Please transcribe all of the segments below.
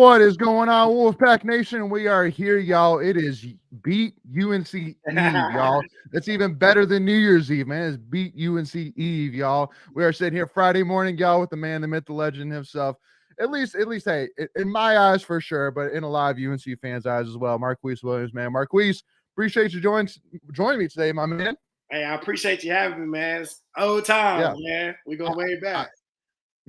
What is going on, Wolfpack Nation? We are here, y'all. It is Beat UNC Eve, y'all. It's even better than New Year's Eve, man. It's Beat UNC Eve, y'all. We are sitting here Friday morning, y'all, with the man, the myth, the legend himself. At least, hey, in my eyes for sure, but in a lot of UNC fans' eyes as well. Marquise Williams, man. Marquise, appreciate you joining me today, my man. Hey, I appreciate you having me, man. It's old times, man. We go way back.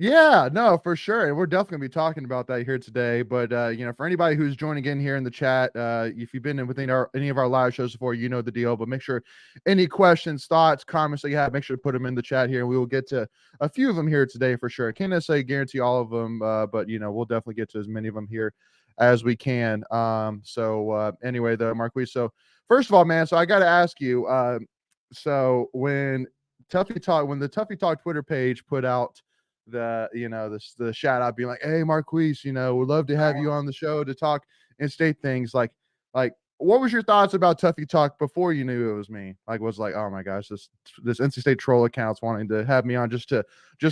Yeah, no, for sure. And we're definitely gonna be talking about that here today. But for anybody who's joining in here in the chat, if you've been in within any of our live shows before, you know the deal. But make sure any questions, thoughts, comments that you have, make sure to put them in the chat here. And we will get to a few of them here today for sure. I can't necessarily guarantee all of them, but we'll definitely get to as many of them here as we can. Anyway, though, Marquise. So first of all, man, so I gotta ask you, so when the Tuffy Talk Twitter page put out the shout out being like, hey Marquise, we'd love to have you on the show to talk and state things like what was your thoughts about Tuffy Talk before you knew it was me? Was like, oh my gosh, this NC State troll account's wanting to have me on just to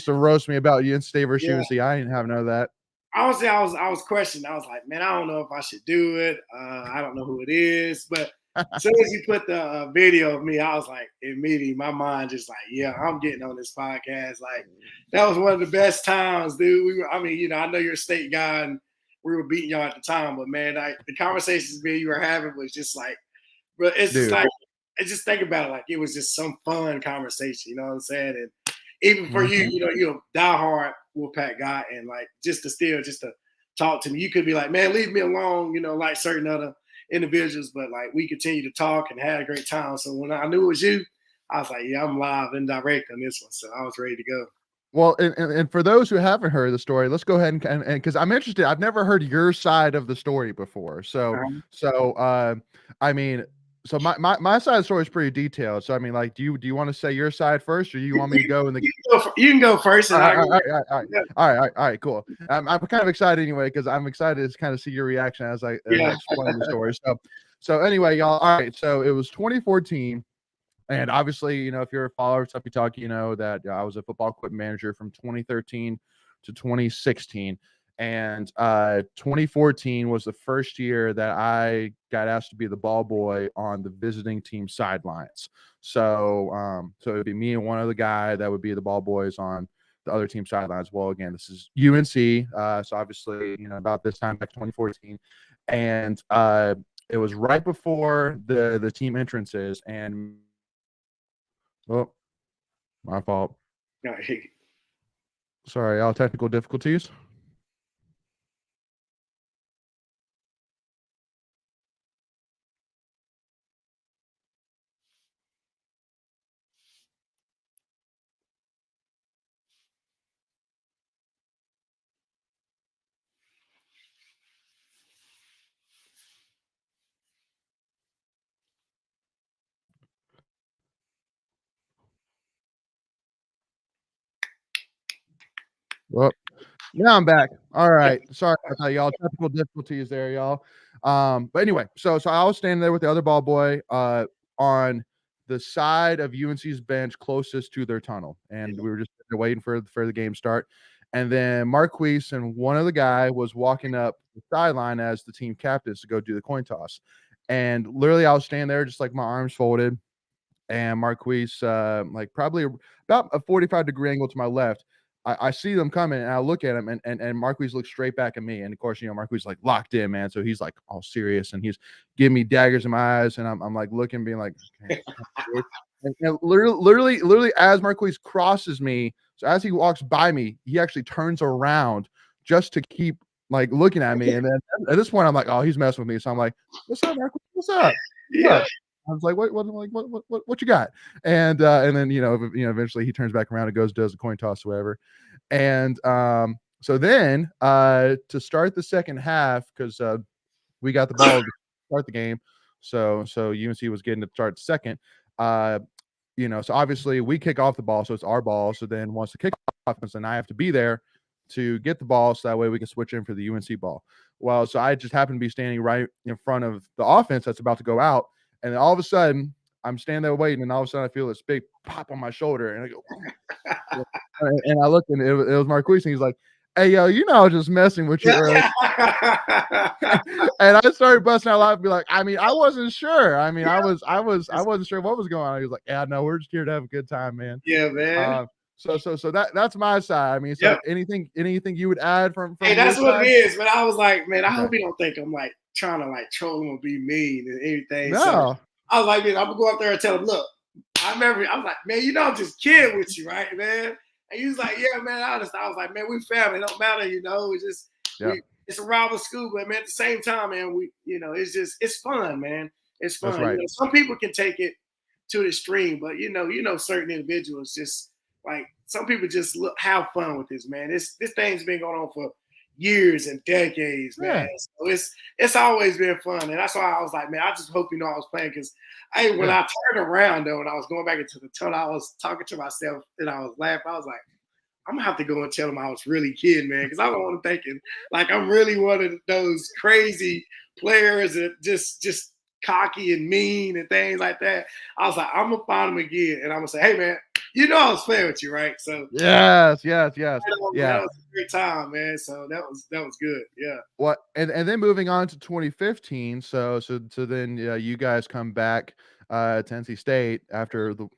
roast me about UNC State versus UNC. I didn't have none of that. Honestly, I was questioning. I was like, man, I don't know if I should do it. I don't know who it is, but as soon as you put the video of me, I was like, immediately, my mind just like, yeah, I'm getting on this podcast. Like, that was one of the best times, dude. I know you're a state guy, and we were beating y'all at the time, but man, the conversations me you were having was just like, bro, it's just like, just think about it, like it was just some fun conversation. You know what I'm saying? And even for you, you're a diehard Wolfpack guy, and like just to talk to me, you could be like, man, leave me alone. Like certain other individuals, but like we continue to talk and had a great time. So when I knew it was you, I was like, yeah, I'm live and direct on this one. So I was ready to go. Well, and for those who haven't heard the story, let's go ahead and because I'm interested. I've never heard your side of the story before. So my side of the story is pretty detailed. So do you want to say your side first, or you want me to go in the? You can go first. All right, cool. I'm kind of excited anyway because I'm excited to kind of see your reaction as I explain the story. So anyway, y'all. All right, so it was 2014. And obviously, if you're a follower of Tuffy Talk, you know that I was a football equipment manager from 2013 to 2016. And 2014 was the first year that I got asked to be the ball boy on the visiting team sidelines. So it'd be me and one other guy that would be the ball boys on the other team sidelines. Well, again, this is UNC. So obviously, about this time back 2014. And it was right before the team entrances, and oh, my fault. Sorry, all technical difficulties. Well, now I'm back. All right. Sorry about that, y'all. Technical difficulties there, y'all. But anyway, so I was standing there with the other ball boy on the side of UNC's bench closest to their tunnel, and we were just waiting for the game start. And then Marquise and one other guy was walking up the sideline as the team captains to go do the coin toss. And literally, I was standing there just like my arms folded, and Marquise, like probably about a 45-degree angle to my left. I see them coming, and I look at him, and Marquise looks straight back at me. And of course, Marquise like locked in, man. So he's like all serious, and he's giving me daggers in my eyes, and I'm like looking, being like, okay. And literally, as Marquise crosses me, so as he walks by me, he actually turns around just to keep like looking at me. And then at this point, I'm like, oh, he's messing with me. So I'm like, what's up, Marquise? What's up? Yeah. I was like, what you got? And then eventually he turns back around and does a coin toss or whatever. And so then to start the second half, because we got the ball to start the game, so UNC was getting to start second. So obviously we kick off the ball, so it's our ball. So then once the kickoff comes, then I have to be there to get the ball, so that way we can switch in for the UNC ball. Well, so I just happened to be standing right in front of the offense that's about to go out. And then all of a sudden, I'm standing there waiting, and all of a sudden, I feel this big pop on my shoulder, and I go, oh. And I look, and it was Marquise, and he's like, "Hey, yo, I was just messing with you earlier." And I started busting out laughing, and be like, "I mean, I wasn't sure. I mean, I wasn't sure what was going on." He was like, "Yeah, no, we're just here to have a good time, man." Yeah, man. So that's my side. I mean, so anything you would add from Hey, that's your what side? it is. But I was like, man, I hope he don't think I'm like trying to like troll him or be mean and anything. No. So I was like, man, I'm gonna go up there and tell him, look, I remember I was like, man, I'm just kidding with you, right, man? And he was like, yeah, man, I understand. I was like, man, we family, it don't matter, it's just it's a rival school, but man, at the same time, man, it's fun, man. It's fun. That's right. Some people can take it to the extreme, but certain individuals just like some people just have fun with this, man. This thing's been going on for years and decades, man. So it's always been fun, and that's why I was like, man, I just hope I was playing, because when I turned around though, and I was going back into the tunnel, I was talking to myself and I was laughing. I was like, I'm gonna have to go and tell him I was really kidding, man, because I don't want to thinking like I'm really one of those crazy players that just cocky and mean and things like that. I was like, I'm gonna find him again, and I'm gonna say, hey, man, I was playing with you, right? So yes. That was a great time, man. So that was good. Yeah. What and then moving on to 2015. So then you guys come back to NC State after the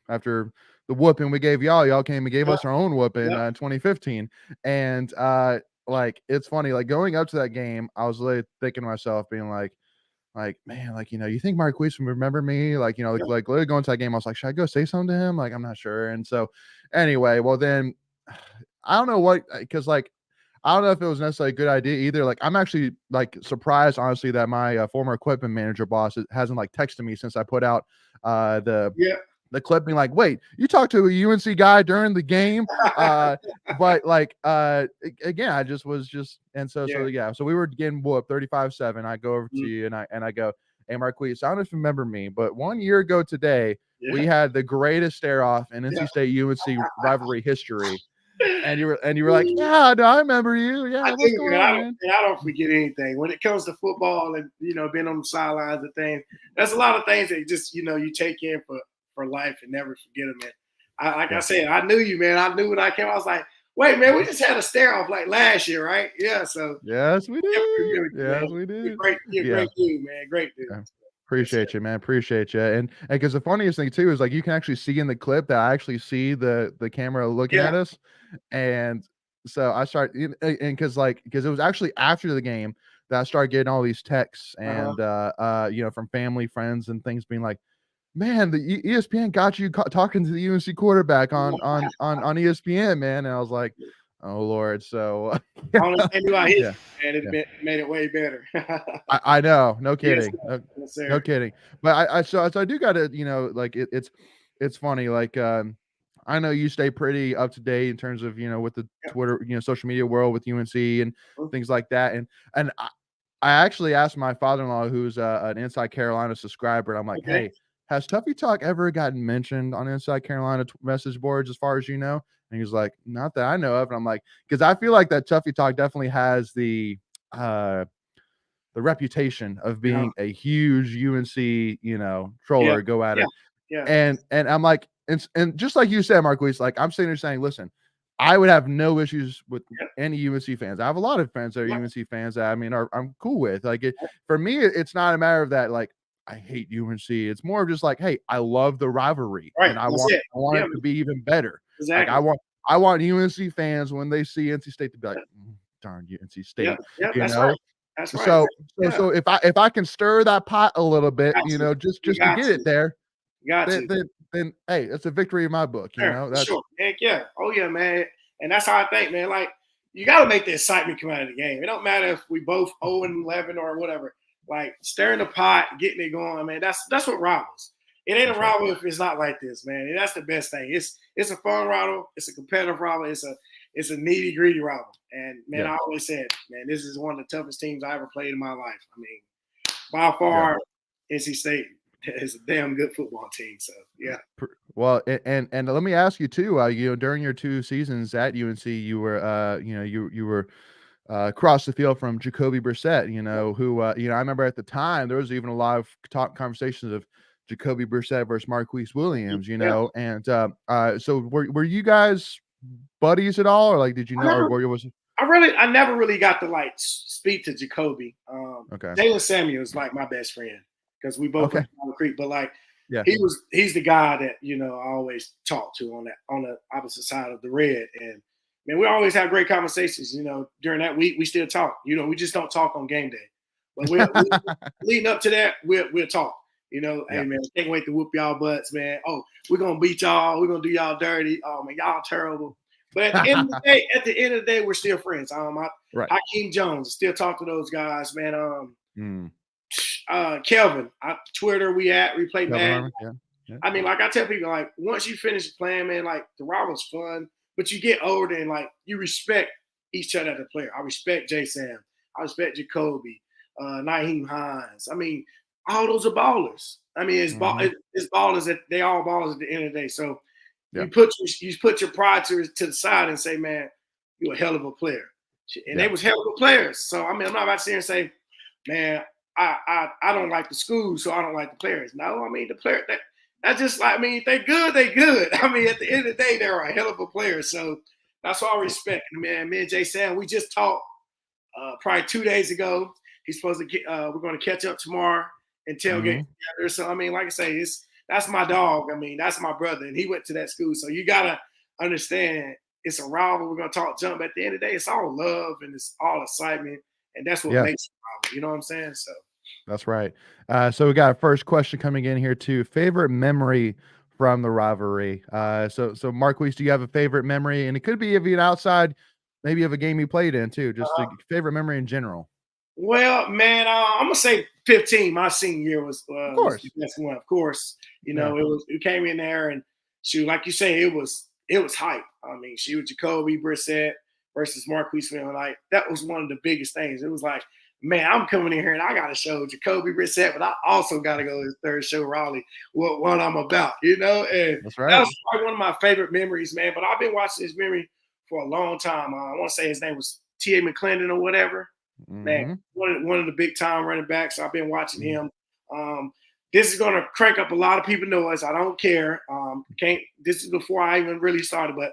whooping we gave y'all. Y'all came and gave us our own whooping in 2015. And like it's funny, like going up to that game, I was really thinking to myself, being like, man, like you think Marquise would remember me? Like like literally going to that game, I was like, should I go say something to him? Like I'm not sure. And so anyway, well then I don't know what, because like I don't know if it was necessarily a good idea either. Like I'm actually like surprised, honestly, that my former equipment manager boss hasn't like texted me since I put out the clip, being like, wait, you talked to a UNC guy during the game? But like again, I just was and so we were getting whooped 35-7. I go over to you and I go, hey Marquise, I don't know if you remember me, but 1 year ago today, we had the greatest stare off in NC State UNC rivalry history. And you were like, yeah, no, I remember you. Yeah, what's going on, man? I don't forget anything when it comes to football and being on the sidelines and things. There's a lot of things that just you take in for life and never forget them. And I said, I knew you, man. I knew when I came. I was like, wait, man, we just had a stare off like last year, right? Yeah. So yes, we did. We did. Great dude, man. Great dude. Yeah. Appreciate you, man. Appreciate you. And because the funniest thing too is like you can actually see in the clip that I actually see the camera looking at us. And so I started, and because it was actually after the game that I started getting all these texts and from family, friends, and things being like, man, the ESPN got you talking to the UNC quarterback on ESPN, man. And I was like, oh Lord. So and it made it way better. I know, no kidding. Yes, no kidding. But I do gotta, like it's funny, like I know you stay pretty up to date in terms of with the Twitter, social media world with UNC and things like that. And I actually asked my father-in-law, who's an Inside Carolina subscriber, and I'm like, hey, has Tuffy Talk ever gotten mentioned on Inside Carolina message boards as far as you know? And he's like, not that I know of. And I'm like, because I feel like that Tuffy Talk definitely has the reputation of Yeah. being a huge UNC, Yeah. troller, go at Yeah. it. Yeah. And I'm like, and just like you said, Marquise, like I'm sitting there saying, listen, I would have no issues with Yeah. any UNC fans. I have a lot of friends that are Yeah. UNC fans that I'm cool with. Like for me, it's not a matter of that, like I hate UNC. It's more of just like, hey, I love the rivalry Right. and That's it. I want Yeah. it to be even better. Like Exactly. I want UNC fans when they see NC State to be like, darn UNC Yeah. State, Yeah. you That's know. right. That's right. So Yeah. if I can stir that pot a little bit, Got to. You just to got get to. it there, Got to. then hey, it's a victory in my book. Sure, for That's sure. Heck yeah. Oh yeah, man. And that's how I think, man. Like you got to make the excitement come out of the game. It don't matter if we both 0-11 or whatever. Like stirring the pot, getting it going, man. That's what rivals. It ain't That's a right. rival if it's not like this, man. And that's the best thing. It's a fun rival. It's a competitive rival. It's a needy, greedy rival. And man, Yeah. I always said, man, this is one of the toughest teams I ever played in my life. I mean, by Yeah. far, NC State is a damn good football team. So yeah. Well, and let me ask you too. During your 2 seasons at UNC, you were, you were across the field from Jacoby Brissett. Who, I remember at the time there was even a lot of conversations of Jacoby Brissett versus Marquise Williams. Yeah. And so were you guys buddies at all, or like did you know, or was it? I never really got to like speak to Jacoby. Okay. Jalen Samuel is like my best friend because we both went to Battle Creek. But like, Yeah. he's the guy that I always talk to on the opposite side of the red. And man, we always have great conversations. During that week we still talk. We just don't talk on game day. But we leading up to that, we'll talk. Hey man, can't wait to whoop y'all butts, man. Oh, we're gonna beat y'all. We're gonna do y'all dirty. Oh man, y'all terrible. But at the end of the day, we're still friends. Right. Hakeem Jones, still talk to those guys, man. Mm. Kelvin, Twitter, we play Madden. Yeah. I mean, like I tell people, like once you finish playing, man, like the rival's fun, but you get older and like you respect each other as a player. I respect J Sam. I respect Jacoby, Naheem Hines. I mean, all those are ballers. I mean, it's ballers that they all ballers at the end of the day. So you put your pride to the side and say, man, you're a hell of a player. And they was hell of a players. So I mean, I'm not about to sit here and say, man, I don't like the school, so I don't like the players. No, I mean the player that's just like, I mean, they good. I mean, at the end of the day, they're a hell of a player. So that's all I respect. Man, me and Jay Sam, we just talked probably 2 days ago. He's supposed to get we're gonna catch up tomorrow and tailgate together. So I mean, like I say, that's my dog. I mean, that's my brother, and he went to that school. So you gotta understand, it's a rival. We're gonna talk jump. At the end of the day, it's all love and it's all excitement, and that's what makes it a rival. You know what I'm saying? So that's right. So we got a first question coming in here too. Favorite memory from the rivalry. So Marquise, do you have a favorite memory? And it could be even outside, maybe of a game you played in too. Just a favorite memory in general. Well, man, I'm gonna say 15. My senior year was was the best one. Of course, we came in there and shoot, like you say, it was hype. I mean, shoot, Jacoby Brissett versus Marquise Williams, like that was one of the biggest things. It was like, man, I'm coming in here and I got to show Jacoby Brissett, but I also got to go to the third show Raleigh what I'm about, And that's right. That was probably one of my favorite memories, man. But I've been watching this memory for a long time. I want to say his name was T.A. McClendon or whatever. Man, one of the big time running backs. I've been watching him. This is gonna crank up a lot of people noise. I don't care. This is before I even really started. But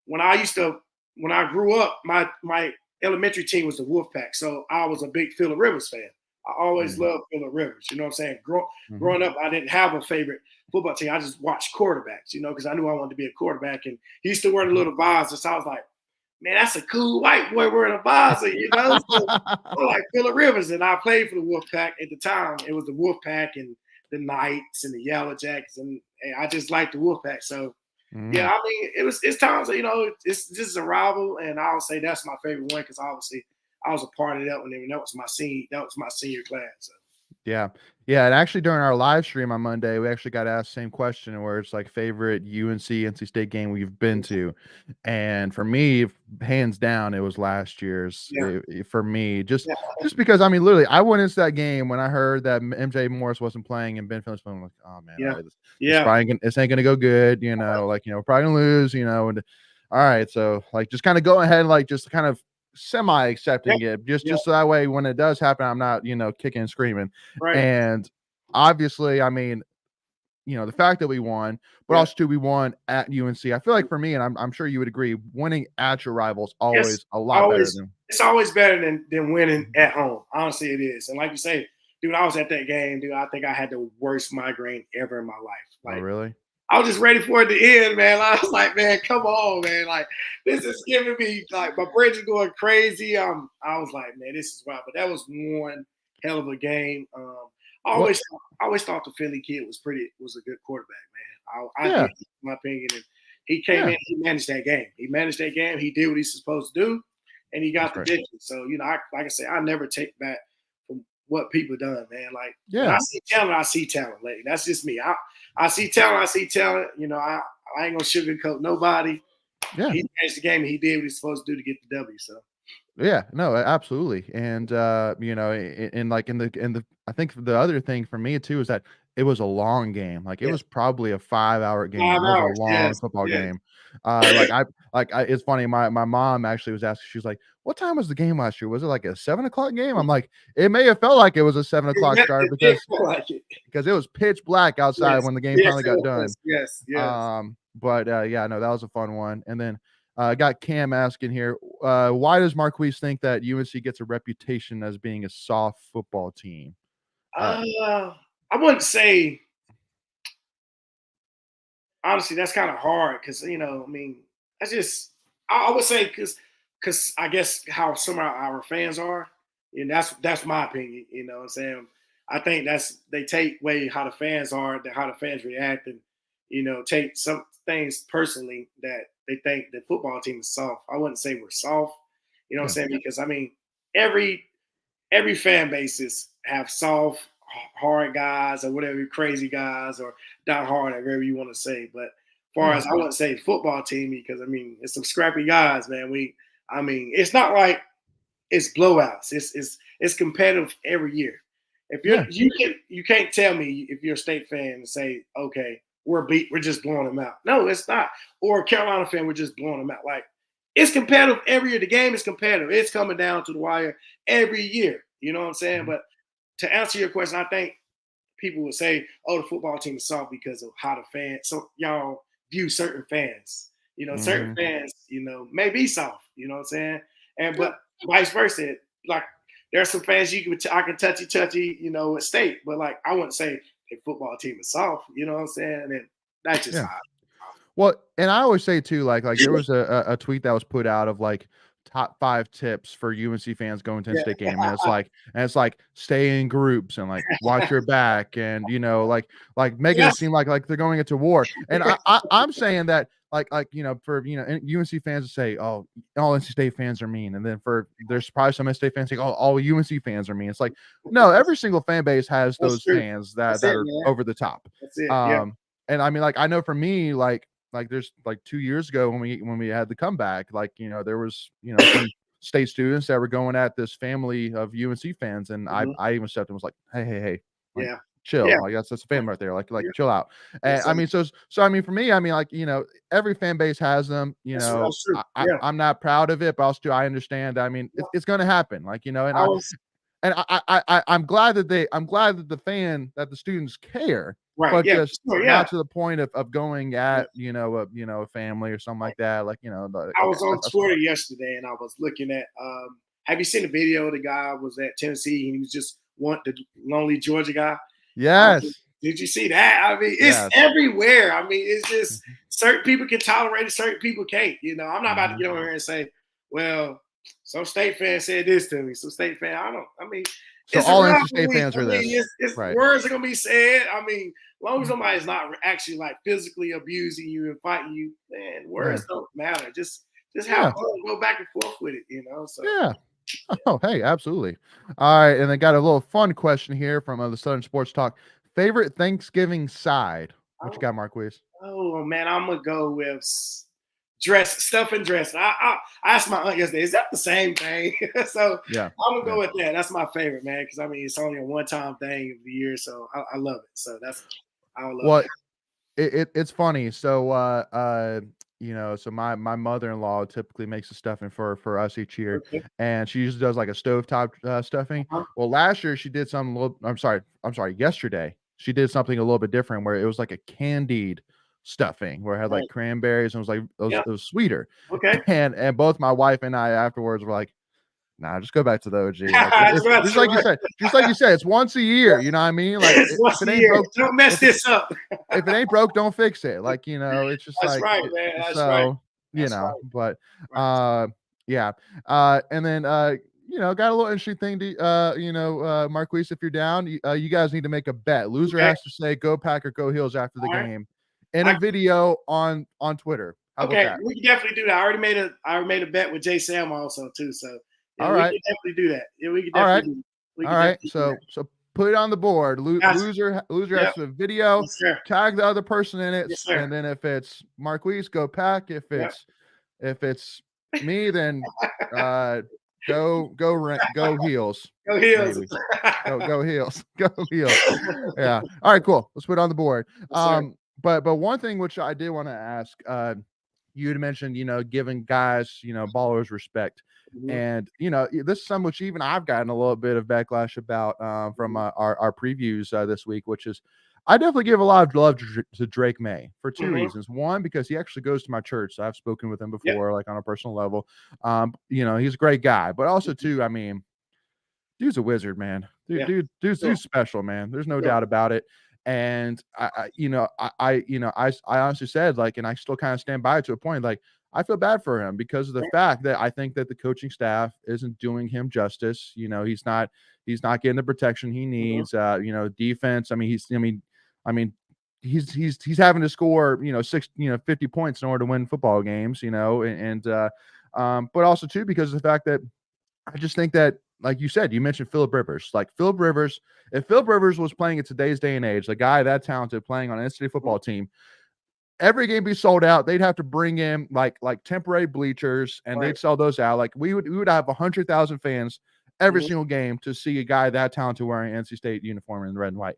when I grew up, my elementary team was the Wolfpack. So I was a big Phillip Rivers fan. I always loved Phillip Rivers. You know what I'm saying? Growing up, I didn't have a favorite football team. I just watched quarterbacks, because I knew I wanted to be a quarterback. And he used to wear the little visor. So I was like, man, that's a cool white boy wearing a visor, So I'm like Phillip Rivers, and I played for the Wolfpack at the time. It was the Wolfpack and the Knights and the Yellow Jackets, and I just liked the Wolfpack. So yeah, I mean, it's times this is a rival, and I'll say that's my favorite one because obviously I was a part of that one, and that was my senior class. So. Yeah. And actually, during our live stream on Monday, we actually got asked the same question where it's like favorite NC State game we've been to. And for me, hands down, it was last year's for me, just because, I mean, literally, I went into that game when I heard that MJ Morris wasn't playing and Ben Phillips playing. I'm like, oh man, this ain't going to go good. We're probably going to lose, and All right, so like just kind of go ahead and like just kind of semi Yep, accepting it, just yep, so that way when it does happen, I'm not kicking and screaming. right. And obviously, I mean, the fact that we won, but Yeah. also too, we won at UNC. I feel like for me, and I'm sure you would agree, winning at your rivals Yes, always a lot better always. than. It's always better than winning at home. Honestly, it is. And like you say, dude, I was at that game, dude. I think I had the worst migraine ever in my life. Oh, Like really? I was just ready for it to end, man. I was like, man, come on, man. Like this is giving me like my brain is going crazy. I was like, man, this is wild. But that was one hell of a game. I What? always I always thought the Philly kid was a good quarterback, man. I did, Yeah, in my opinion. And he came yeah, in, he managed that game. He managed that game. He did what he's supposed to do, and he got that's the right. victory. So like I say, I never take back from what people done, man. Like when I Yeah, see talent, I see talent. Like that's just me. I see talent. I see talent. I ain't gonna sugarcoat nobody. yeah. He managed the game. And he did what he's supposed to do to get the W. So Yeah, no, absolutely. And like in the I think the other thing for me too is that it was a long game. Like it yes, was probably a 5-hour 5 game. It was a hours. long Yes, football yes. game. It's funny. My mom actually was asking. She was like, "What time was the game last year? Was it like a 7 o'clock game?" I'm like, "It may have felt like it was a 7 o'clock start It did because feel like it. it was pitch black outside Yes, when the game yes, finally it got was. done." Yes, yes. But yeah, no, that was a fun one. And then I got Cam asking here, why does Marquise think that UNC gets a reputation as being a soft football team? Uh, I wouldn't say honestly, that's kind of hard because I mean, that's just I would say because I guess how some of our fans are, and that's my opinion. You know what I'm saying? I think they take way how the fans are, how the fans react, and take some things personally that they think the football team is soft. I wouldn't say we're soft. You know what yeah, I'm saying? Because I mean, every every fan bases have soft, hard guys or whatever, crazy guys or die hard, or whatever you want to say. But as far yeah, as I wouldn't say football team because I mean it's some scrappy guys, man. I mean it's not like it's blowouts. It's competitive every year. If yeah, you can't tell me if you're a state fan and say okay we're just blowing them out. No, it's not. Or a Carolina fan, we're just blowing them out. Like it's competitive every year. The game is competitive. It's coming down to the wire every year. You know what I'm saying? mhm, But to answer your question, I think people would say, "Oh, the football team is soft because of how the fans." So y'all view certain fans. Certain mhm, fans, may be soft. You know what I'm saying? And yeah, but vice versa, like there's some fans I can touchy, at state, but like I wouldn't say a football team is soft. You know what I'm saying? And that's just yeah. how. Well, and I always say too, like there was a tweet that was put out of like top 5 tips for UNC fans going to a Yeah, state game, and it's like stay in groups and like watch your back and like making it yes, seem like they're going into war. And I'm saying that for UNC fans to say, oh, all NC State fans are mean, and then for there's probably some NC State fans saying, oh, all UNC fans are mean. It's like no, every single fan base has that's those true. fans That's that it, are man. over the top. That's it. Yeah. Um, and I mean, like I know for me, like there's like 2 years ago when we had the comeback, like, there was, some state students that were going at this family of UNC fans, and I Mhm. I even stepped and was like, "Hey, hey, hey, like, Yeah. chill. Yeah. Like, that's a family right there. Like, Yeah. chill out." And Yes, I sir. mean, so I mean, for me, I mean, like, every fan base has them, That's true. Yeah. I'm not proud of it, but also I understand. I mean, Yeah. it's gonna happen, like, and I was I'm glad that the students care, right. but Yeah. just Sure. Yeah. not to the point of going Yeah. at, a family or something like that, like, like, I okay, was on that's Twitter fine. yesterday and I was looking at have you seen the video? The guy was at Tennessee and he was just the lonely Georgia guy. Yes. Did you see that? I mean, it's Yes. everywhere. I mean, it's just Mhm. certain people can tolerate it, certain people can't. I'm not about to Mhm. get on here and say, well, some state fan said this to me. Some state fan, I mean, So it's a all NC State rivalry. fans I are mean, this. it's Right. words are gonna be said. I mean, as long as Mhm. somebody's not actually like physically abusing you and fighting you, man, Yeah. words don't matter. Just have Yeah. fun, go back and forth with it. So Yeah. Oh, hey, absolutely. All right, and I got a little fun question here from, the Southern Sports Talk. Favorite Thanksgiving side? What you oh, got, Marquise? oh man, I'm gonna go with dress stuff and dress. I asked my aunt yesterday, is that the same thing? So Yeah. I'm gonna Yeah. go with that. That's my favorite, man, because I mean it's only a one-time thing of the year, so I love it. So I love Well, that. it's funny. So, so my mother-in-law typically makes the stuffing for us each year, Okay. and she usually does like a stovetop stuffing. Uh-huh. Well, last year she did something a little. I'm sorry. Yesterday she did something a little bit different where it was like a candied stuffing where it had like Right. cranberries and Yeah. it was sweeter. Okay. And both my wife and I afterwards were like, nah, just go back to the OG. Like That's it's right. just That's like you right. said, it's once a year. You know what I mean? Like It's if once it a ain't year. broke, Don't mess if it this up. if it ain't broke, don't fix it. Like, it's just That's like right, man. That's right. so, That's right. but Right. yeah. And then got a little interesting thing to Marquise, if you're down, you guys need to make a bet. Loser Okay. has to say go Pack or go Heels after the All right. game in a I, video on Twitter. How about okay. that? We can definitely do that. I already made a bet with Jay Sam also too. So yeah, All we right. can definitely do that. Yeah, we can All right. definitely do. We All can right. definitely do that. So put it on the board. Gotcha. Loser has Yep. to video, Yes, sir. tag the other person in it, Yes, sir. and then if it's Marquise, go Pack. Yep. If it's me, then go Heels. Go Heels. Maybe. Go Heels. Go Heels. Yeah. All right, cool. Let's put it on the board. Yes, sir. But one thing which I did want to ask, you had mentioned, giving guys, ballers respect. Mhm. And this is something which even I've gotten a little bit of backlash about from our previews this week, which is I definitely give a lot of love to Drake May for two Mhm. reasons. One, because he actually goes to my church, so I've spoken with him Yep. before, like on a personal level. He's a great guy, but also too, I mean, dude's a wizard, man. Yeah. Sure. Dude's special, man. There's no Sure. doubt about it. And I honestly said, like, and I still kind of stand by it to a point, like, I feel bad for him because of the Yeah. fact that I think that the coaching staff isn't doing him justice. He's not getting the protection he Mhm. needs. Defense. I mean, he's having to score, 50 points in order to win football games, but also too, because of the fact that I just think that, like you said, you mentioned Philip Rivers. Like Philip Rivers, if Philip Rivers was playing in today's day and age, the guy that talented playing on an NCAA Mhm. football team, every game be sold out. They'd have to bring in like temporary bleachers, and Right. they'd sell those out. Like we would have 100,000 fans every Mhm. single game to see a guy that talented wearing an NC State uniform in red and white.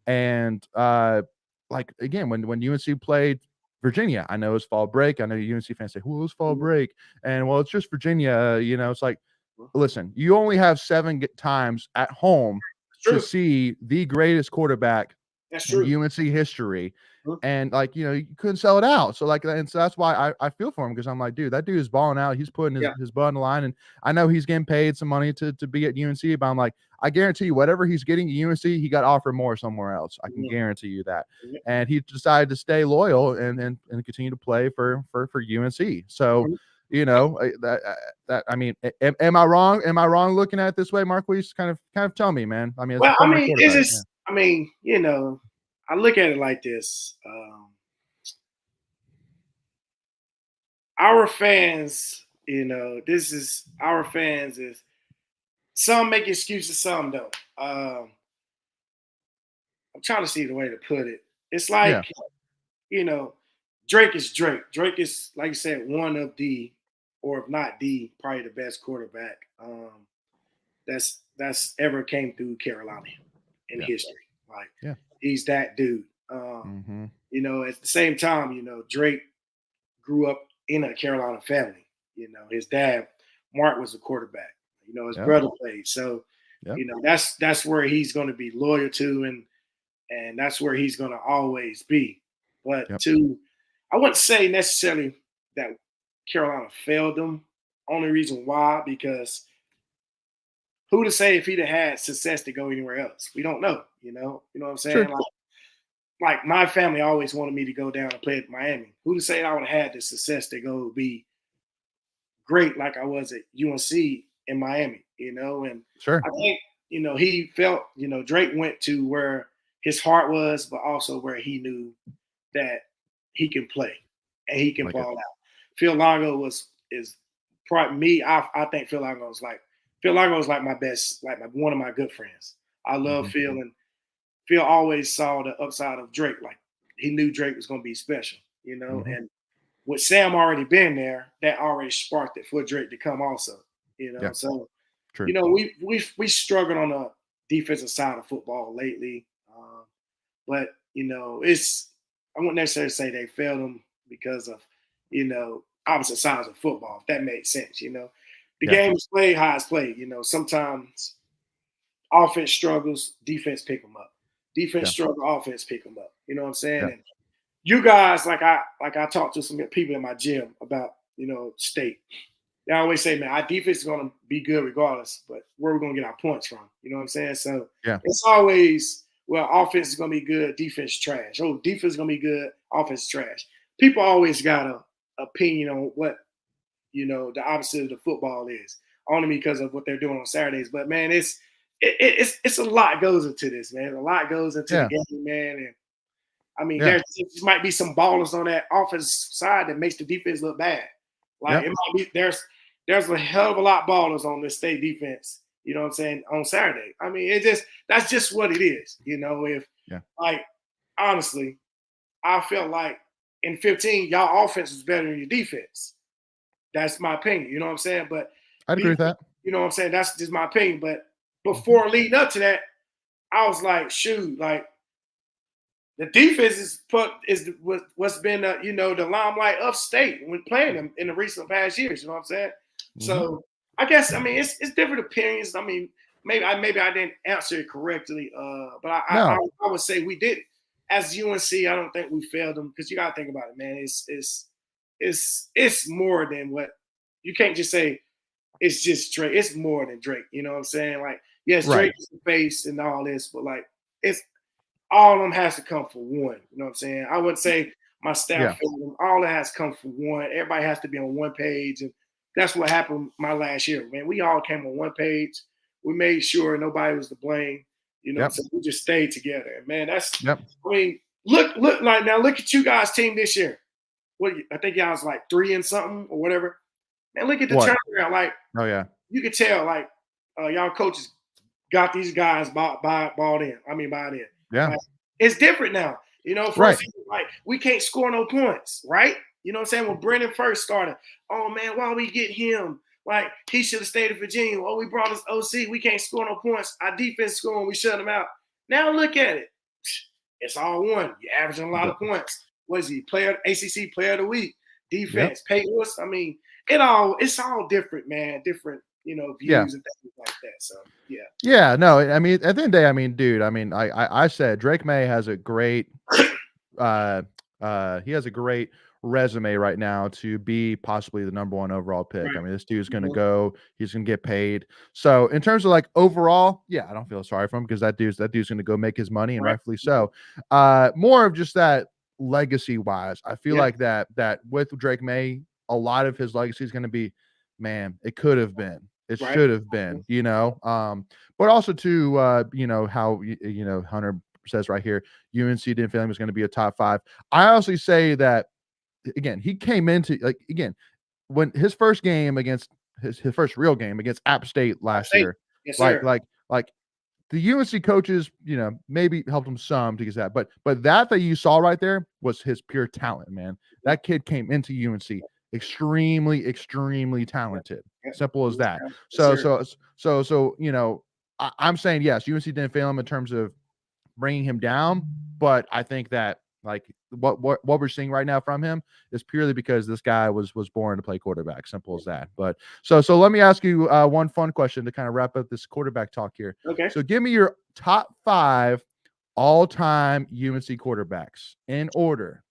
And like again, when UNC played Virginia, I know it's fall break. I know UNC fans say, "Who's fall Mhm. break?" And well, it's just Virginia. It's like, Mhm. listen, you only have 7 times at home It's to true. see the greatest quarterback That's in true. UNC history, Mhm. and like, you couldn't sell it out. So like, and so that's why I feel for him, because I'm like, dude, that dude is balling out. He's putting Yeah. his butt on the line, and I know he's getting paid some money to be at UNC, but I'm like, I guarantee you, whatever he's getting at UNC, he got offered more somewhere else. I can Mhm. guarantee you that. Mhm. And he decided to stay loyal and continue to play for UNC. So, Mhm. that I mean, am I wrong? Am I wrong looking at it this way, Marquise? Kind of tell me, man. I mean, as a Well, I former mean, it's quarterback, yeah. just, I mean, I look at it like this. Our fans, this is our fans is some make excuses, some don't. I'm trying to see the way to put it. It's Yeah, like, you know, Drake is Drake. Drake is, like you said, one of the, or if not the, probably the best quarterback that's ever came through Carolina in yeah, history. Like yeah. he's that dude. Mhm. At the same time, Drake grew up in a Carolina family. His dad, Mark, was a quarterback. His Yep, brother played. So, yep, that's where he's going to be loyal to, and that's where he's going to always be. But yep. I wouldn't say necessarily that Carolina failed them. Only reason why, because who to say if he'd have had success to go anywhere else? We don't know. You know what I'm saying? Sure. Like my family always wanted me to go down and play at Miami. Who to say I would have had the success to go be great like I was at UNC in Miami, and Sure. I think, he felt, Drake went to where his heart was, but also where he knew that he can play and he can Like it. ball out. Phil Longo is probably me. I think Phil Longo is like my best, like one of my good friends. I love Mhm. Phil, and Phil always saw the upside of Drake. Like he knew Drake was going to be special, Mhm. and with Sam already been there, that already sparked it for Drake to come also. Yeah, So true. we struggled on the defensive side of football lately, but it's I wouldn't necessarily say they failed them because of opposite sides of football, if that makes sense. The Yeah. game is played how it's played. Sometimes offense struggles, defense pick them up. Defense struggle, offense pick them up. You know what I'm saying? Yeah. And you guys, like I talked to some people in my gym about, state. They always say, man, our defense is going to be good regardless, but where we're going to get our points from. You know what I'm saying? So it's always, well, offense is going to be good, defense trash. Oh, defense is going to be good, offense trash. People always got an opinion on what, the opposite of the football is, only because of what they're doing on Saturdays. But, man, it's a lot goes into this, man. A lot goes into the game, man. And, I mean, there might be some ballers on that offense side that makes the defense look bad. Like it might be there's a hell of a lot of ballers on this state defense, you know what I'm saying, on Saturday. I mean, that's just what it is. Like, honestly, I felt like in 15, y'all offense was better than your defense. That's my opinion, you know what I'm saying? But I'd agree with that. You know what I'm saying? That's just my opinion. But before leading up to that, I was like, shoot, like the defense is what's been the limelight of state when playing them in the recent past years. You know what I'm saying? So I guess it's different opinions. I mean, maybe I didn't answer it correctly, but I would say we did. As UNC, I don't think we failed them because you got to think about it, man. It's more than what you can't just say. It's just Drake. It's more than Drake. You know what I'm saying? Like, yes, Drake is the face and all this, but like it's. All of them has to come for one. You know what I'm saying? I wouldn't say my staff failed them. All that has to come for one. Everybody has to be on one page. And that's what happened my last year, man. We all came on one page. We made sure nobody was to blame. You know what I'm saying? We just stayed together. And, man, that's I mean, look at you guys' team this year. I think y'all was like 3 and something or whatever. Man, look at the turnaround. Like, you could tell, like, y'all coaches got these guys bought in. Yeah. Like, it's different now. First, like, we can't score no points, right? You know what I'm saying? When Brennan first started, oh, man, why we get him? Like, he should have stayed in Virginia. Oh, we brought us OC. We can't score no points. Our defense scoring. We shut them out. Now look at it. It's all one. You're averaging a lot of points. What is he? ACC Player of the Week. Defense. Payless. I mean, it's all different, man. Different, views and things like that. So, Yeah, no, I mean, at the end of the day, I mean, dude, I mean, I said Drake May has a great he has a great resume right now to be possibly the number 1 overall pick. I mean, this dude's gonna go, he's gonna get paid. So in terms of like overall, I don't feel sorry for him because that dude's gonna go make his money, and rightfully so. More of just that legacy wise, I feel like that with Drake May, a lot of his legacy is gonna be, man, it could have been. It should have been, but also to, how, Hunter says right here, UNC didn't feel he was going to be a top 5. I honestly say that, again, he came into, like, again, when his first game against his first real game against App State last year, like the UNC coaches, maybe helped him some to get that, but that you saw right there was his pure talent, man. That kid came into UNC extremely talented. Simple as that. So I'm saying yes, UNC didn't fail him in terms of bringing him down, but I think that like what we're seeing right now from him is purely because this guy was born to play quarterback. Simple as that. But so let me ask you one fun question to kind of wrap up this quarterback talk here. Okay. So give me your top 5 all-time UNC quarterbacks in order.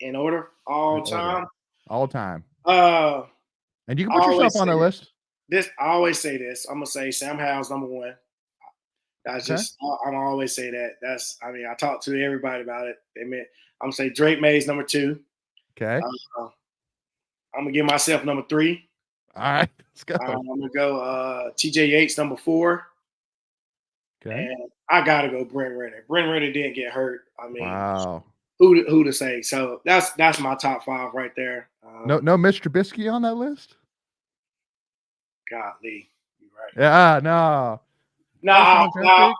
In order, all time. And you can put yourself on a list. I always say this. I'm gonna say Sam Howell's number 1. That's just I'm always say that. I talk to everybody about it. I'm gonna say Drake May's number 2. Okay. I'm gonna give myself number 3. All right, let's go. I'm gonna go TJ Yates number 4. Okay. And I gotta go Brent Renner. Brent Renner didn't get hurt. I mean, wow. Who to say? So that's my top 5 right there. No Mitch Trubisky on that list? Golly, you're right. Yeah, no. I'm gonna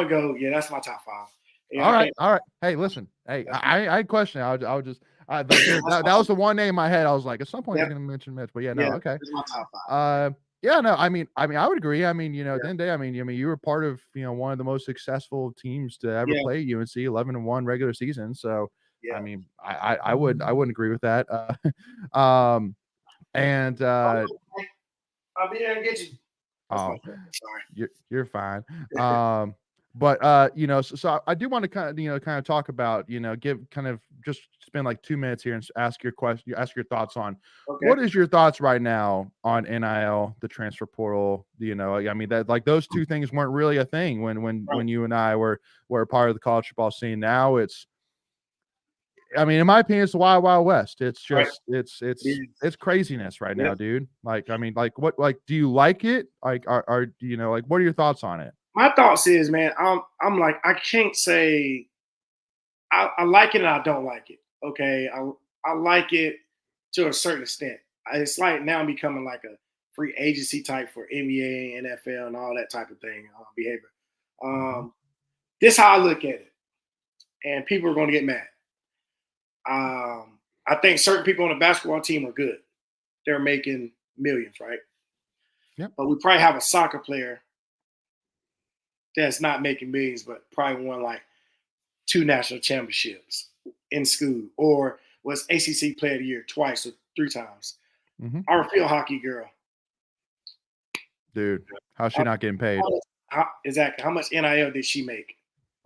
go. Yeah, that's my top 5. Yeah, all right. Hey, listen. Hey, I question. I would just that was the one name in my head. I was like, at some point you're gonna mention Mitch, but okay. That's my top 5. I mean, I would agree. I mean, at the end of the day, I mean, you were part of, one of the most successful teams to ever play UNC, 11-1 regular season. So, Yeah. I mean, I wouldn't agree with that. And I'll be there and get you. That's my oh, fault. Sorry. you're fine. But so I do want to kind of talk about, give kind of just spend like 2 minutes here and ask your question, ask your thoughts on Okay. what is your thoughts right now on NIL, the transfer portal. I mean, that like those two things weren't really a thing when you and I were a part of the college football scene. Now I mean, in my opinion, it's the wild, wild west. It's just, it's craziness right now, dude. Like, I mean, like, like, do you like it? Like, like, what are your thoughts on it? My thoughts is, man, I'm like, I can't say I like it and I don't like it. Okay, I like it to a certain extent. It's like now becoming like a free agency type for NBA, NFL, and all that type of thing behavior. This how I look at it, and people are going to get mad. I think certain people on the basketball team are good. They're making millions, right? Yep. But we probably have a soccer player that's not making millions, but probably won like 2 national championships in school, or was ACC Player of the Year twice or 3 times. Our field hockey girl, dude, how's she not getting paid? Exactly. How much NIL did she make?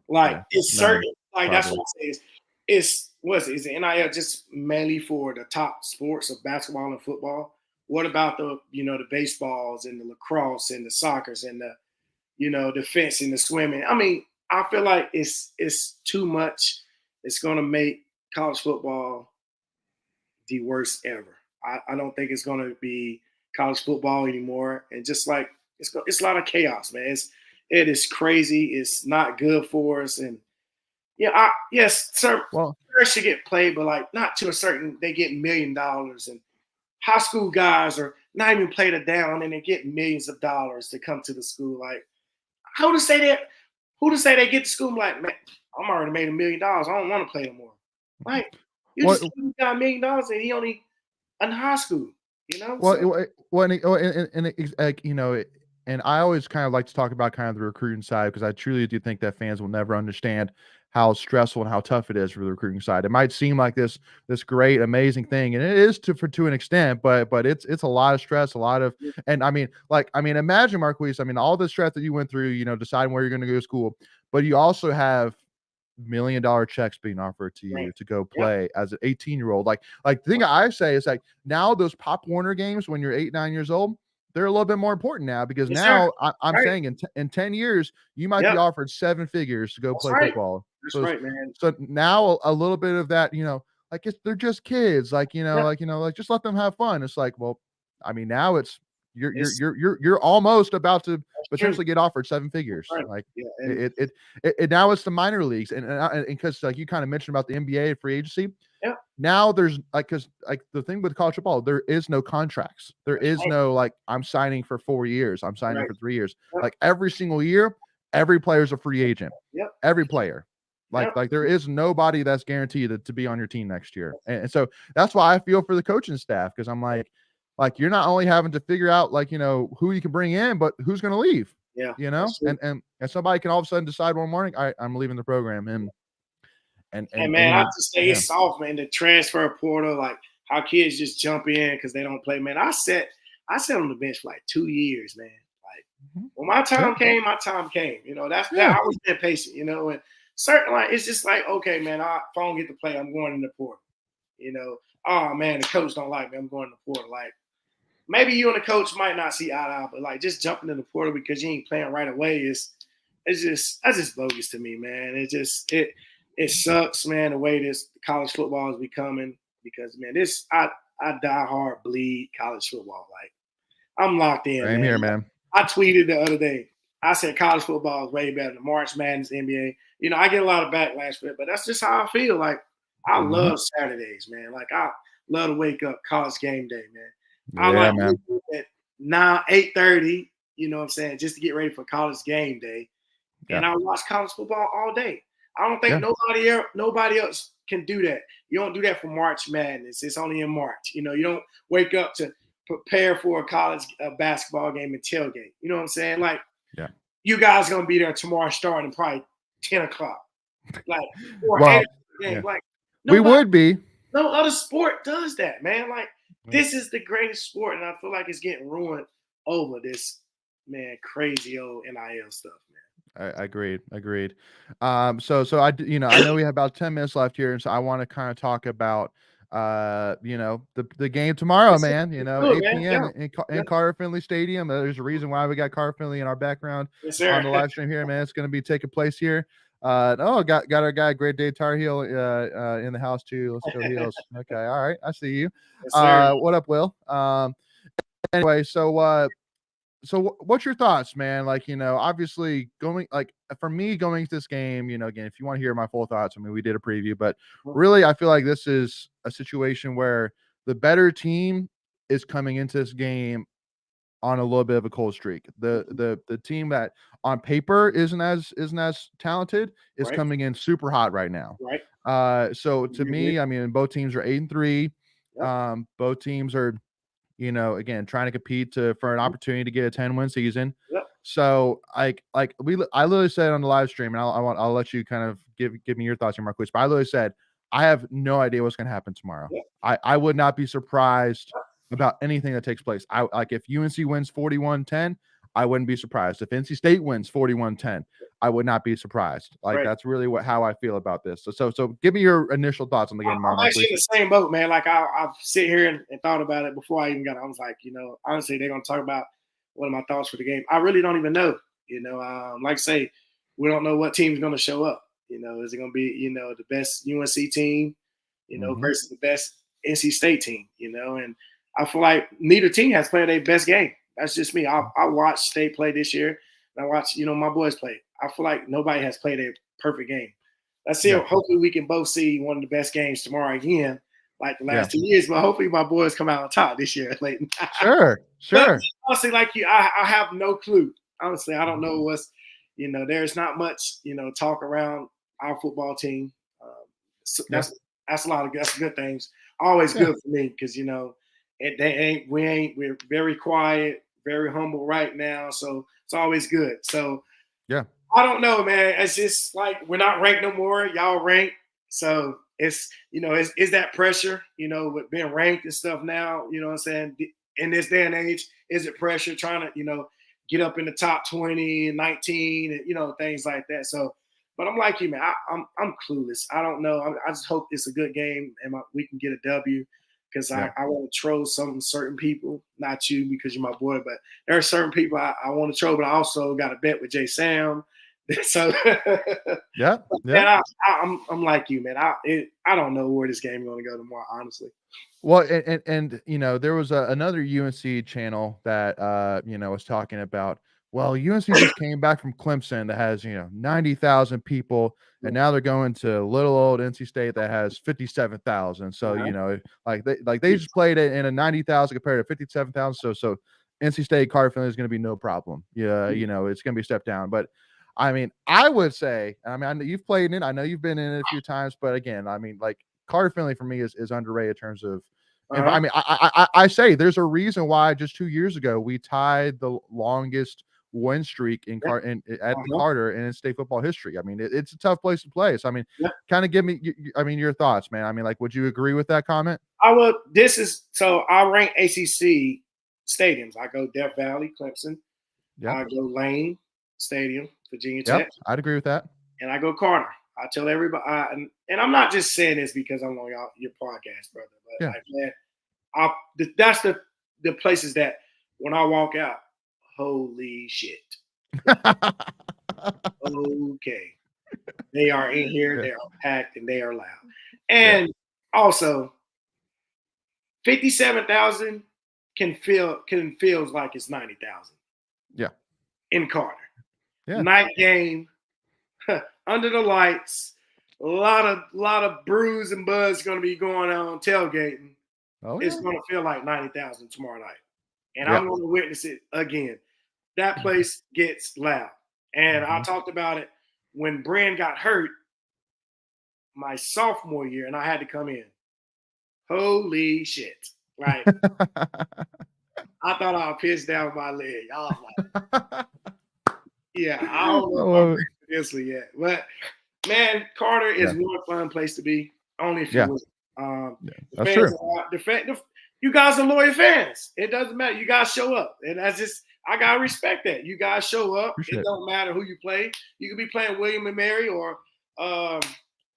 Like, it's certain. Like, that's what I say. Is the NIL just mainly for the top sports of basketball and football? What about the the baseballs and the lacrosse and the soccers and the the fence and the swimming? I mean, I feel like it's too much. It's going to make college football the worst ever. I don't think it's going to be college football anymore. And just like it's a lot of chaos, man. It is crazy. It's not good for us. And yes, sir. Well, should get played, but like not to a certain. They get $1 million, and high school guys are not even played a down, and they get millions of dollars to come to the school. Like, who to say that? Who to say they get to school? I'm like, man, I'm already made $1 million. I don't want to play no more. Like, you just got $1 million, and he only in high school. And I always kind of like to talk about kind of the recruiting side, because I truly do think that fans will never understand how stressful and how tough it is for the recruiting side. It might seem like this great, amazing thing, and it is to an extent, but it's a lot of stress, a lot of, and I mean, imagine, Marquise, I mean, all the stress that you went through, deciding where you're going to go to school, but you also have $1 million checks being offered to you to go play as an 18-year-old. Like the thing I say is, like, now those Pop Warner games when you're 8, 9 years old, they're a little bit more important now, because now I'm saying in 10 years, you might be offered 7 figures to go play football. That's right, man. So now a little bit of that, like they're just kids, like, like just let them have fun. It's like, well, I mean, now you're almost about to potentially get offered 7 figures. Like it now it's the minor leagues, and because like you kind of mentioned about the NBA free agency. Now there's because the thing with college football, there is no contracts. There is no like, I'm signing for 4 years. I'm signing for 3 years. Like every single year, every player's a free agent. Every player. Like there is nobody that's guaranteed to be on your team next year. And so that's why I feel for the coaching staff, because I'm like you're not only having to figure out who you can bring in, but who's going to leave. And somebody can all of a sudden decide one morning, I'm leaving the program. And man, I have to say it's soft, man. The transfer portal, like how kids just jump in because they don't play, man. I sat on the bench for like 2 years, man. Like when my time came, my time came. That I was being patient, and certain, like, it's just like, okay, man, if I don't get to play, I'm going in the portal. Oh man, the coach don't like me, I'm going in the portal. Like, maybe you and the coach might not see eye to eye, but like just jumping in the portal because you ain't playing right away that's just bogus to me, man. It sucks, man, the way this college football is becoming, because man, I die hard bleed college football. Like, I'm locked in. Same here, man. I tweeted the other day. I said college football is way better than March Madness, NBA. I get a lot of backlash for it, but that's just how I feel. Like, I love Saturdays, man. Like, I love to wake up college game day, man. I like at 8:30, you know what I'm saying, just to get ready for college game day. And I watch college football all day. I don't think nobody else can do that. You don't do that for March Madness. It's only in March. You don't wake up to prepare for a college basketball game and tailgate. You know what I'm saying? Like, you guys going to be there tomorrow starting probably 10 o'clock. Like, or 8 o'clock game. Like, We would be. No other sport does that, man. Like, this is the greatest sport, and I feel like it's getting ruined over this, man, crazy old NIL stuff, man. I agreed. So I know we have about 10 minutes left here, and so I want to kind of talk about the game tomorrow, Let's man. do it, 8 man. p.m. Yeah. in Carter Finley Stadium. There's a reason why we got Carter Finley in our background Yes, sir. on the live stream here, man. It's going to be taking place here. Got our guy Great Day Tar Heel in the house too. Let's go Heels. Okay, all right, I see you. Yes, sir. What up, Will? Anyway, so what's your thoughts, man? Like, obviously for me going to this game, again, if you want to hear my full thoughts, I mean, we did a preview, but really I feel like this is a situation where the better team is coming into this game on a little bit of a cold streak. The team that on paper isn't as talented is Right. coming in super hot right now. Right. So to me, I mean, both teams are 8-3. Yep. Both teams are again, trying to compete for an opportunity to get a 10-win season. Yep. So I literally said on the live stream, and I'll let you kind of give me your thoughts here, Marquise. But I literally said I have no idea what's going to happen tomorrow. Yep. I would not be surprised about anything that takes place. If UNC wins 41-10, I wouldn't be surprised. If NC State wins 41-10, I would not be surprised. Like, that's really how I feel about this. So give me your initial thoughts on the game tomorrow. I'm actually in the same boat, man. Like, I've sit here and thought about it before I even got. I was like, honestly, they're gonna talk about what are my thoughts for the game. I really don't even know. Like I say, we don't know what team's gonna show up. Is it gonna be the best UNC team, versus the best NC State team, and I feel like neither team has played their best game. That's just me. I watched State play this year, and I watched my boys play. I feel like nobody has played a perfect game. Let's see. Yeah. Hopefully, we can both see one of the best games tomorrow again, like the last 2 years. But hopefully, my boys come out on top this year, Leighton. Sure. But honestly, like you, I have no clue. Honestly, I don't know what's. There's not much talk around our football team. So that's good things. Always good for me because we're very quiet, very humble right now. So it's always good. So yeah. I don't know, man. It's just like we're not ranked no more. Y'all ranked. So it's is that pressure, with being ranked and stuff now, what I'm saying? In this day and age, is it pressure trying to, get up in the top 20 and 19 and, things like that. So, but I'm like you, man, I'm clueless. I don't know. I just hope it's a good game and we can get a W. Because I want to troll certain people, not you because you're my boy, but there are certain people I want to troll, but I also got a bet with Jay Sam. So man, I'm like you, man. I don't know where this game is going to go tomorrow, honestly. Well, and there was another UNC channel that was talking about. Well, UNC just came back from Clemson that has 90,000 people, and now they're going to little old NC State that has 57,000. So they just played it in a 90,000 compared to 57,000. So NC State Carter Finley is going to be no problem. Yeah, it's going to be a step down. But I mean, I would say, I know you've played in it, I know you've been in it a few times, but again, I mean, like Carter Finley for me is underrated in terms of. I mean, I say there's a reason why just 2 years ago we tied the longest win streak at the Carter in state football history. I mean, it's a tough place to play. So I mean, kind of give me, your thoughts, man. I mean, like, would you agree with that comment? I would. I rank ACC stadiums. I go Death Valley, Clemson. I go Lane Stadium, Virginia Tech. I'd agree with that. And I go Carter. I tell everybody, and I'm not just saying this because I'm on your podcast, brother. But man, that's the places that when I walk out, holy shit. Okay. They are in here, they are packed, and they are loud. And also, 57,000 can feel like it's 90,000. Yeah. In Carter. Yeah. Night game, under the lights, a lot of brews and buzz going to be going on tailgating. It's going to feel like 90,000 tomorrow night. And I'm going to witness it again. That place gets loud. And I talked about it when Bren got hurt my sophomore year and I had to come in. Holy shit. Right. I thought I was pissed down my leg. I was like, I don't know if I'm this yet. But man, Carter is one fun place to be. Only if you Yeah. win. Yeah, The that's fans, true. you guys are loyal fans. It doesn't matter. You guys show up, and I gotta respect that. You guys show up. Appreciate It it. don't matter who you play. You could be playing William and Mary um,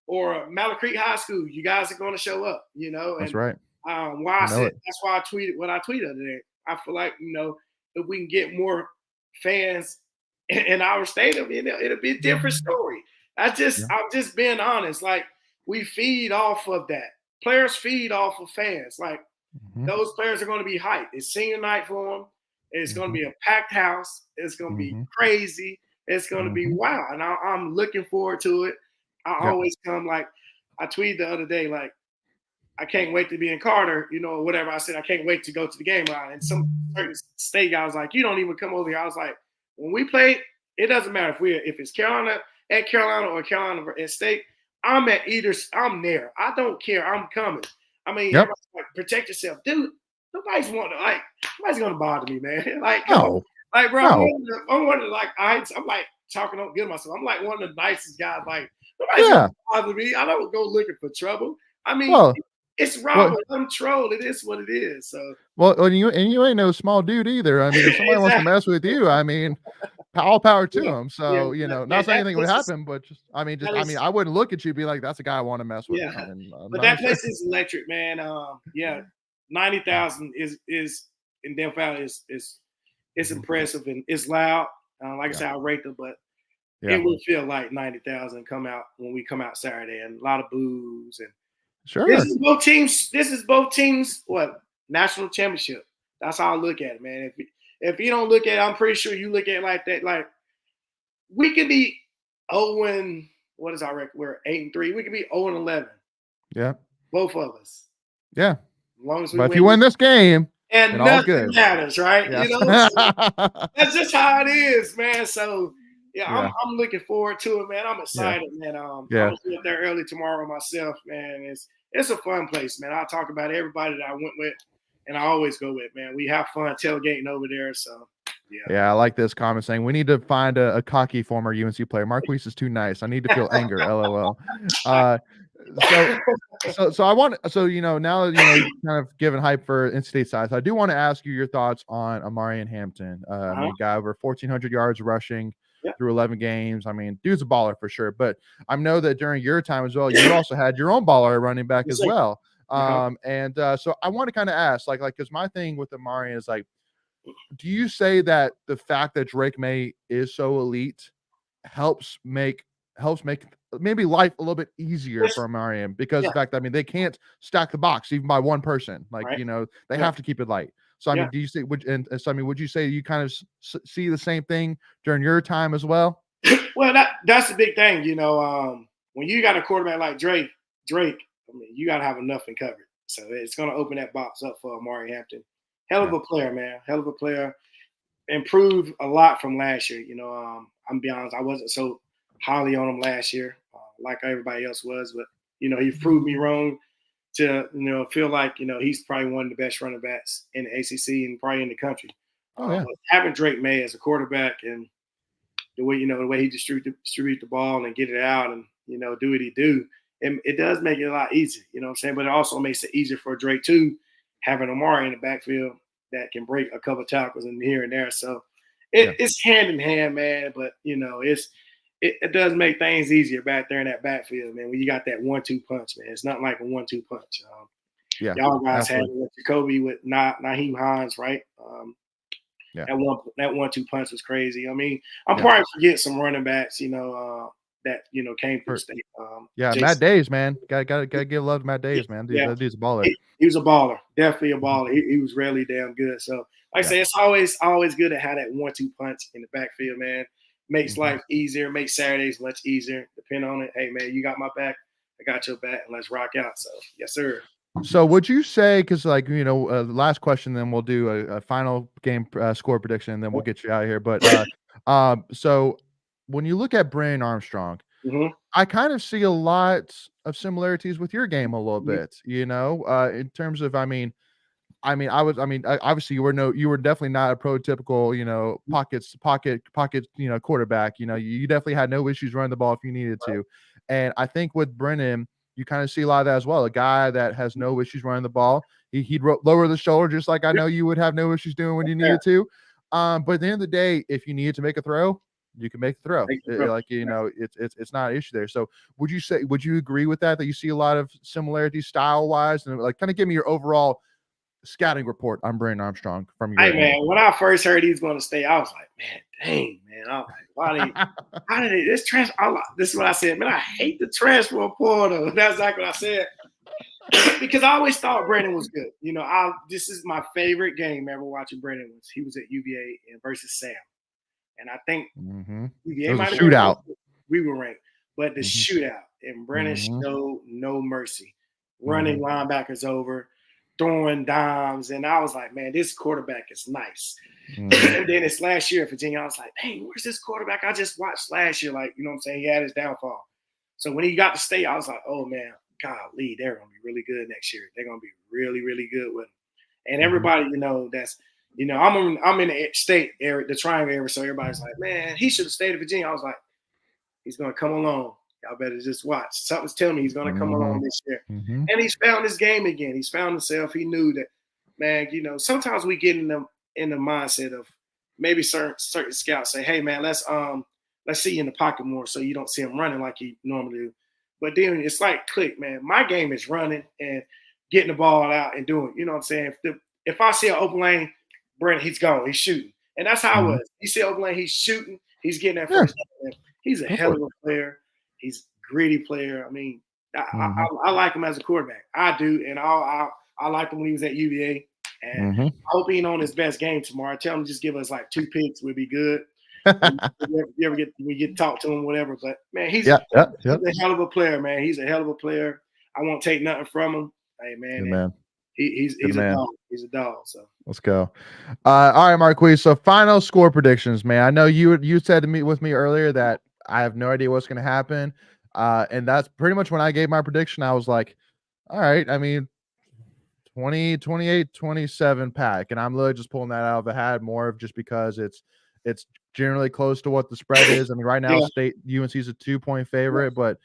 or Mallard Creek High School. You guys are going to show up, That's And right. why I I know said it. that's why I tweeted what I tweeted today. I feel like if we can get more fans in our stadium, it'll be a different story. I'm just being honest. Like we feed off of that. Players feed off of fans. Like Mm-hmm. those players are going to be hyped. It's senior night for them. It's going to be a packed house. It's going to be crazy. It's going to be wow. And I'm looking forward to it. I always come like I tweeted the other day, like, I can't wait to be in Carter, whatever I said. I can't wait to go to the game line. And some certain state guy was like, you don't even come over here. I was like, when we play, it doesn't matter if it's Carolina at Carolina or Carolina at State. I'm at either. I'm there. I don't care. I'm coming. I mean, everybody's like, protect yourself, dude. Nobody's gonna bother me, man. Like, No. like, bro, No. I'm one of like, I'm like talking on good myself. I'm like one of the nicest guys. Like, nobody's gonna bother me. I don't go looking for trouble. I mean, it's wrong. I'm trolled. It is what it is. So and you ain't no small dude either. I mean, if somebody wants to mess with you, I mean, all power to them. So not saying anything would happen, but I wouldn't look at you and be like, that's a guy I want to mess with. Yeah, I mean, but that place is electric, man. 90,000 is in Death Valley is impressive and it's loud. Like I said, I rate them, but it will feel like 90,000 when we come out Saturday, and a lot of boos and. Sure. This is both teams. What national championship? That's how I look at it, man. If you don't look at it, I'm pretty sure you look at it like that. Like we could be 0 what is our record? We're 8-3. We could be 0-11. Yeah. Both of us. Yeah. As long as we win. If you win this game, and nothing matters, right? Yes. That's just how it is, man. So I'm looking forward to it, man. I'm excited, man. I'm gonna get there early tomorrow myself, man. It's a fun place, man. I talk about everybody that I went with, and I always go with, man. We have fun tailgating over there, so yeah. I like this comment saying we need to find a cocky former UNC player. Marquise is too nice. I need to feel anger. LOL. So I want now that you've kind of given hype for in-state size, I do want to ask you your thoughts on Amari Hampton. He got over 1,400 yards rushing through 11 games. I mean, dude's a baller for sure. But I know that during your time as well, you also had your own baller running back as well. So I want to kind of ask, because my thing with Amari is like, do you say that the fact that Drake May is so elite helps make maybe life a little bit easier for Amari because the fact that they can't stack the box even by one person, they have to keep it light. So do you say would you say you kind of see the same thing during your time as well? Well, that's the big thing, when you got a quarterback like Drake, you got to have enough in coverage. So it's going to open that box up for Amari Hampton. Hell of a player, man. Hell of a player. Improved a lot from last year. I'm be honest, I wasn't so highly on him last year, like everybody else was, but he proved me wrong to feel like he's probably one of the best running backs in the ACC and probably in the country. Having Drake May as a quarterback and the way he distribute the ball and get it out and do what he do, it does make it a lot easier. You know what I'm saying? But it also makes it easier for Drake too, having Amari in the backfield that can break a couple tackles in here and there. So it's hand in hand, man. But it does make things easier back there in that backfield, man. When you got that 1-2 punch, man, it's not like a 1-2 punch. Y'all guys had it with Jacoby with Naheem Hines, right? That 1-2 punch was crazy. I mean, I'm probably forget some running backs, that came through state. Matt Days, man. Gotta give love to Matt Days, man. That dude's a baller. He was a baller, definitely a baller. He was really damn good. So, like I say, it's always good to have that 1-2 punch in the backfield, man. Makes life easier, makes Saturdays much easier. Depend on it. Hey, man, you got my back, I got your back, and let's rock out. So, yes, sir. So would you say, because last question, then we'll do a final game score prediction, and then we'll get you out of here. But so when you look at Brandon Armstrong, I kind of see a lot of similarities with your game a little bit, in terms of, obviously you were definitely not a prototypical, pocket, quarterback. You definitely had no issues running the ball if you needed to. And I think with Brennan, you kind of see a lot of that as well. A guy that has no issues running the ball. He'd lower the shoulder just like I know you would have no issues doing when you needed to. But at the end of the day, if you needed to make a throw, you can make the throw. Like, you know, it's not an issue there. So would you agree with that you see a lot of similarities style wise, and like kind of give me your overall scouting report on Brandon Armstrong from your Hey man, when I first heard he was going to stay, I was like, man, dang, man. I was like, how did this transfer? This is what I said, man. I hate the transfer portal. That's exactly what I said. Because I always thought Brandon was good. You know, this is my favorite game ever watching Brandon. He was at UVA versus Sam. And I think UVA might have shootout. We were ranked, but the shootout, and Brandon showed no mercy, running linebackers over, throwing dimes, and I was like, man, this quarterback is nice. And then it's last year at Virginia, I was like, hey, where's this quarterback I just watched last year? Like, you know what I'm saying? He had his downfall. So when he got to state, I was like, oh man, golly, they're gonna be really good next year. They're gonna be really, really good with him. And everybody, you know, I'm in the state area, the triangle area, so everybody's like, man, he should have stayed at Virginia. I was like, he's gonna come along. Y'all better just watch. Something's telling me he's gonna come along this year. And he's found his game again. He's found himself. He knew that, man, you know, sometimes we get in the mindset of maybe certain scouts say, hey man, let's see you in the pocket more so you don't see him running like you normally do. But then it's like click, man. My game is running and getting the ball out and doing, you know what I'm saying? If I see an open lane, Brent, he's gone. He's shooting. And that's how it was. You see open lane, he's shooting. He's getting that first down. He's a hell of a player. He's a gritty player. I mean, I like him as a quarterback. I do. And I liked him when he was at UVA. And I hope he ain't on his best game tomorrow. I tell him just give us like 2 picks. We'd be good. we get to talk to him, whatever. But man, he's a hell of a player, man. He's a hell of a player. I won't take nothing from him. Hey man, he's a dog. He's a dog. So let's go. All right, Marquise. So final score predictions, man. I know you said to me with me earlier that I have no idea what's going to happen, and that's pretty much when I gave my prediction. I was like, all right. I mean, 20, 28, 27 pack, and I'm literally just pulling that out of the hat more of just because it's generally close to what the spread is. I mean, right now, UNC is a 2-point favorite, but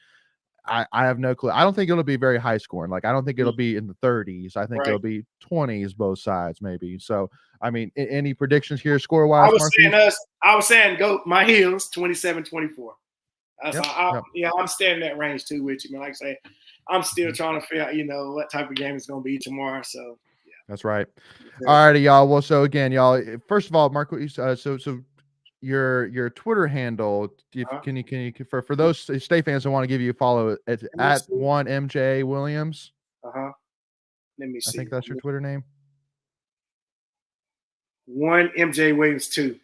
I have no clue. I don't think it'll be very high scoring. Like, I don't think it'll be in the 30s. I think it'll be 20s both sides, maybe. So, I mean, any predictions here score wise? I was saying go my Heels 27-24. I'm staying in that range too with you, man. Like I say, I'm still trying to figure out, you know, what type of game it's going to be tomorrow. So, yeah. That's right. All righty, y'all. Well, so again, y'all, first of all, Marquise, so your Twitter handle, can you for those State fans that want to give you a follow, it's at 1MJ Williams. Let me see. I think that's your Twitter name. 1MJ Williams 2.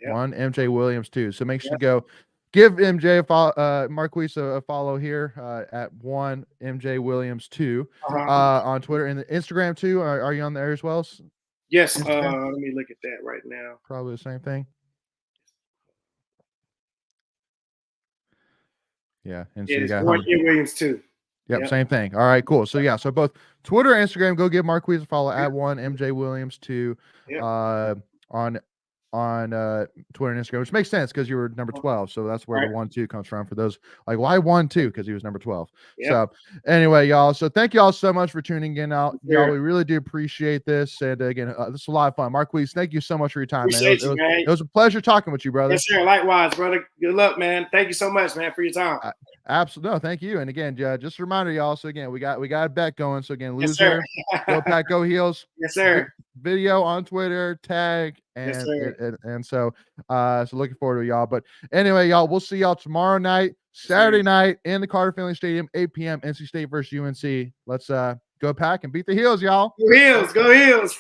1MJ Williams 2. So make sure to go give MJ a follow, Marquise a follow here at 1MJ Williams 2 on Twitter and Instagram too. Are you on there as well? Yes. Let me look at that right now. Probably the same thing. Yeah, and so you got Williams too. Yep, same thing. All right, cool. So yeah, so both Twitter and Instagram, go give Marquise a follow at 1MJ Williams 2 on Twitter and Instagram, which makes sense because you were number 12. So that's where the 1-2 comes from for those like why 1-2 because he was number 12. So anyway, y'all. So thank you all so much for tuning in out. Y'all, we really do appreciate this. And again, this is a lot of fun. Marquise, thank you so much for your time, man. It was a pleasure talking with you, brother. Yes, sir. Likewise, brother. Good luck, man. Thank you so much, man, for your time. Absolutely. No, thank you. And again, just a reminder, y'all. So again, we got a bet going. So again, loser, go Pack, go Heels. Yes, sir. Video on Twitter, tag, and so looking forward to y'all. But anyway, y'all, we'll see y'all tomorrow night, Saturday night in the Carter Finley Stadium, 8 p.m. NC State versus UNC. Let's go Pack and beat the Heels, y'all. Go Heels, go Heels.